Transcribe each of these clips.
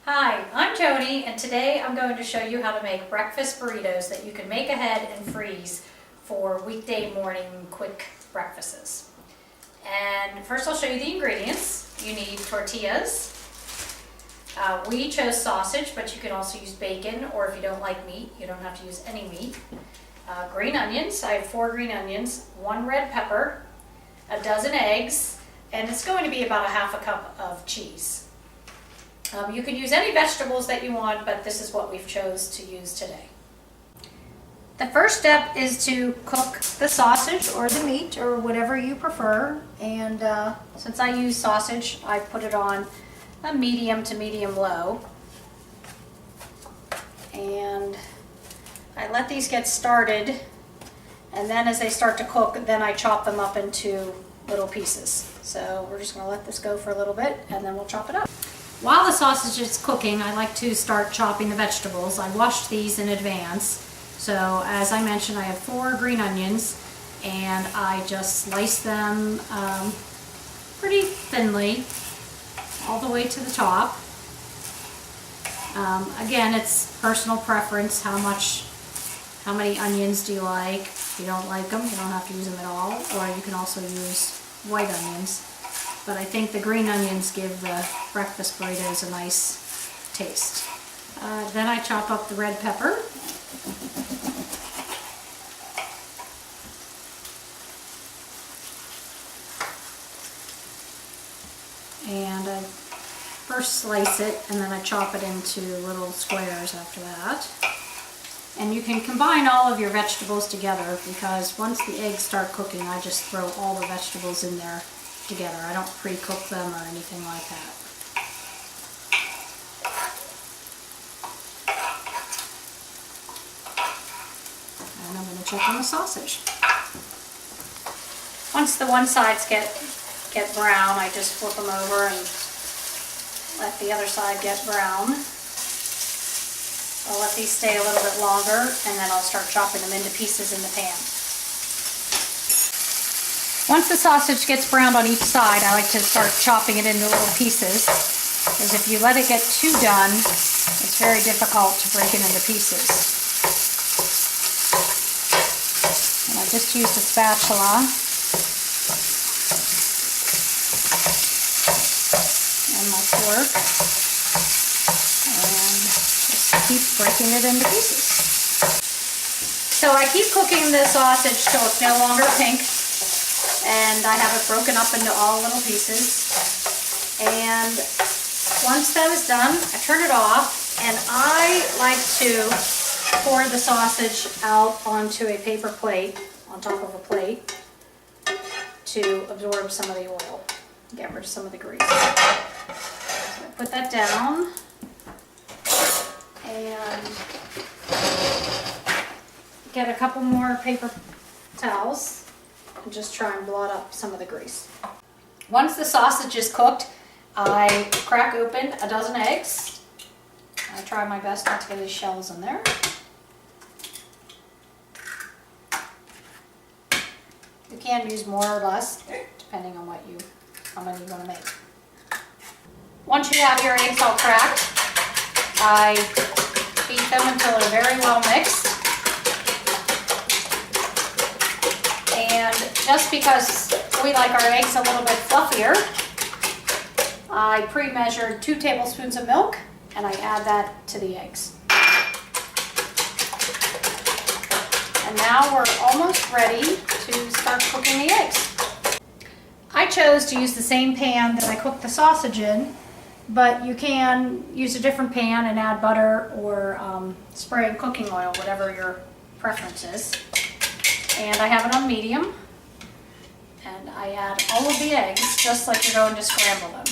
Hi, I'm Joni, and today I'm going to show you how to make breakfast burritos that you can make ahead and freeze for weekday morning quick breakfasts. And first I'll show you the ingredients. You need tortillas. We chose sausage, but you can also use bacon, or if you don't like meat, you don't have to use any meat. Green onions. I have 4 green onions, 1 red pepper, a dozen eggs, and it's going to be about a half a cup of cheese. You can use any vegetables that you want, but this is what we've chose to use today. The first step is to cook the sausage or the meat or whatever you prefer. And since I use sausage, I put it on a medium to medium low. And I let these get started. And then as they start to cook, then I chop them up into little pieces. So we're just going to let this go for a little bit and then we'll chop it up. While the sausage is cooking, I like to start chopping the vegetables. I washed these in advance. So as I mentioned, I have 4 green onions and I just slice them pretty thinly all the way to the top. Again, it's personal preference. How many onions do you like? If you don't like them, you don't have to use them at all, or you can also use white onions. But I think the green onions give the breakfast burritos a nice taste. Then I chop up the red pepper. And I first slice it and then I chop it into little squares after that. And you can combine all of your vegetables together, because once the eggs start cooking, I just throw all the vegetables in there together. I don't pre-cook them or anything like that. And I'm going to check on the sausage. Once the one sides get brown, I just flip them over and let the other side get brown. I'll let these stay a little bit longer and then I'll start chopping them into pieces in the pan. Once the sausage gets browned on each side, I like to start chopping it into little pieces, because if you let it get too done, it's very difficult to break it into pieces. And I just used a spatula and my fork, and just keep breaking it into pieces. So I keep cooking the sausage till it's no longer pink. And I have it broken up into all little pieces. And once that is done, I turn it off, and I like to pour the sausage out onto a paper plate, on top of a plate, to absorb some of the oil, get rid of some of the grease. So I put that down, and get a couple more paper towels. And just try and blot up some of the grease. Once the sausage is cooked, I crack open a dozen eggs. I try my best not to get any shells in there. You can use more or less, depending on how many you want to make. Once you have your eggs all cracked, I beat them until they're very well mixed. And just because we like our eggs a little bit fluffier, I pre-measured 2 tablespoons of milk and I add that to the eggs. And now we're almost ready to start cooking the eggs. I chose to use the same pan that I cooked the sausage in, but you can use a different pan and add butter or spray cooking oil, whatever your preference is. And I have it on medium, and I add all of the eggs just like you're going to scramble them.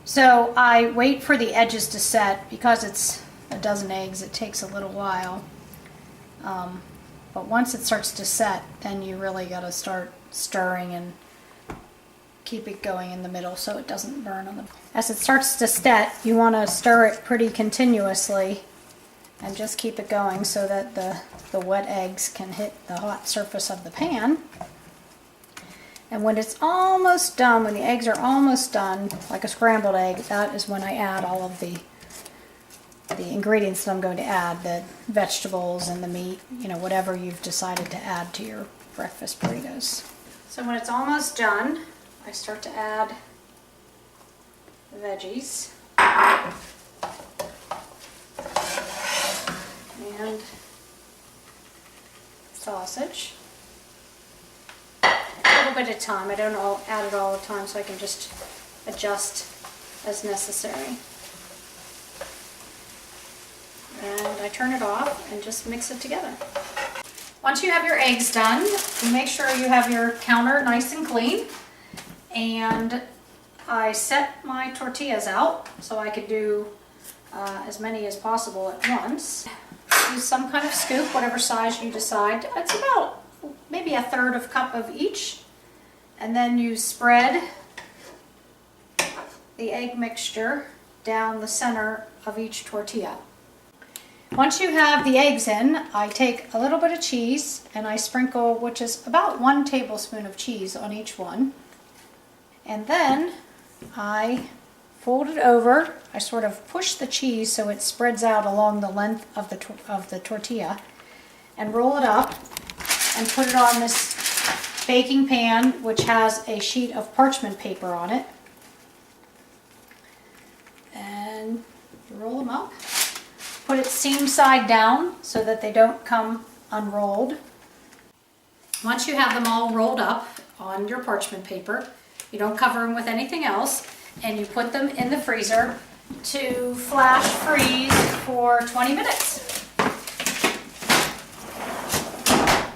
So I wait for the edges to set. Because it's a dozen eggs, it takes a little while. But once it starts to set, then you really got to start stirring and keep it going in the middle so it doesn't burn on the. As it starts to set, you want to stir it pretty continuously and just keep it going so that the wet eggs can hit the hot surface of the pan. And when it's almost done, when the eggs are almost done, like a scrambled egg, that is when I add all of the ingredients that I'm going to add, the vegetables and the meat, you know, whatever you've decided to add to your breakfast burritos. So when it's almost done, I start to add the veggies. And sausage. A little bit at a time. I don't add it all the time, so I can just adjust as necessary. And I turn it off and just mix it together. Once you have your eggs done, you make sure you have your counter nice and clean. And I set my tortillas out so I could do as many as possible at once. Use some kind of scoop, whatever size you decide. It's about maybe a third of a cup of each. And then you spread the egg mixture down the center of each tortilla. Once you have the eggs in, I take a little bit of cheese and I sprinkle, which is about 1 tablespoon of cheese on each one. And then I fold it over. I sort of push the cheese so it spreads out along the length of the tortilla, and roll it up and put it on this baking pan, which has a sheet of parchment paper on it. And roll them up. Put it seam side down so that they don't come unrolled. Once you have them all rolled up on your parchment paper, you don't cover them with anything else, and you put them in the freezer to flash freeze for 20 minutes.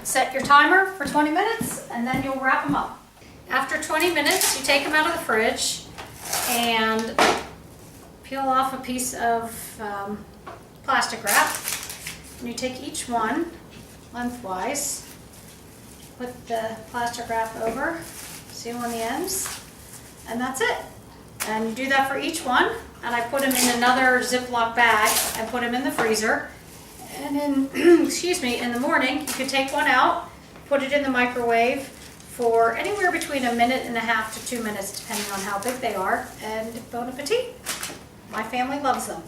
Set your timer for 20 minutes and then you'll wrap them up. After 20 minutes, you take them out of the fridge and peel off a piece of plastic wrap. And you take each one lengthwise, put the plastic wrap over, seal on the ends, and that's it. And you do that for each one, and I put them in another Ziploc bag and put them in the freezer. And then, excuse me, in the morning, you can take one out, put it in the microwave for anywhere between 1.5 minutes to 2 minutes, depending on how big they are, and bon appetit. My family loves them.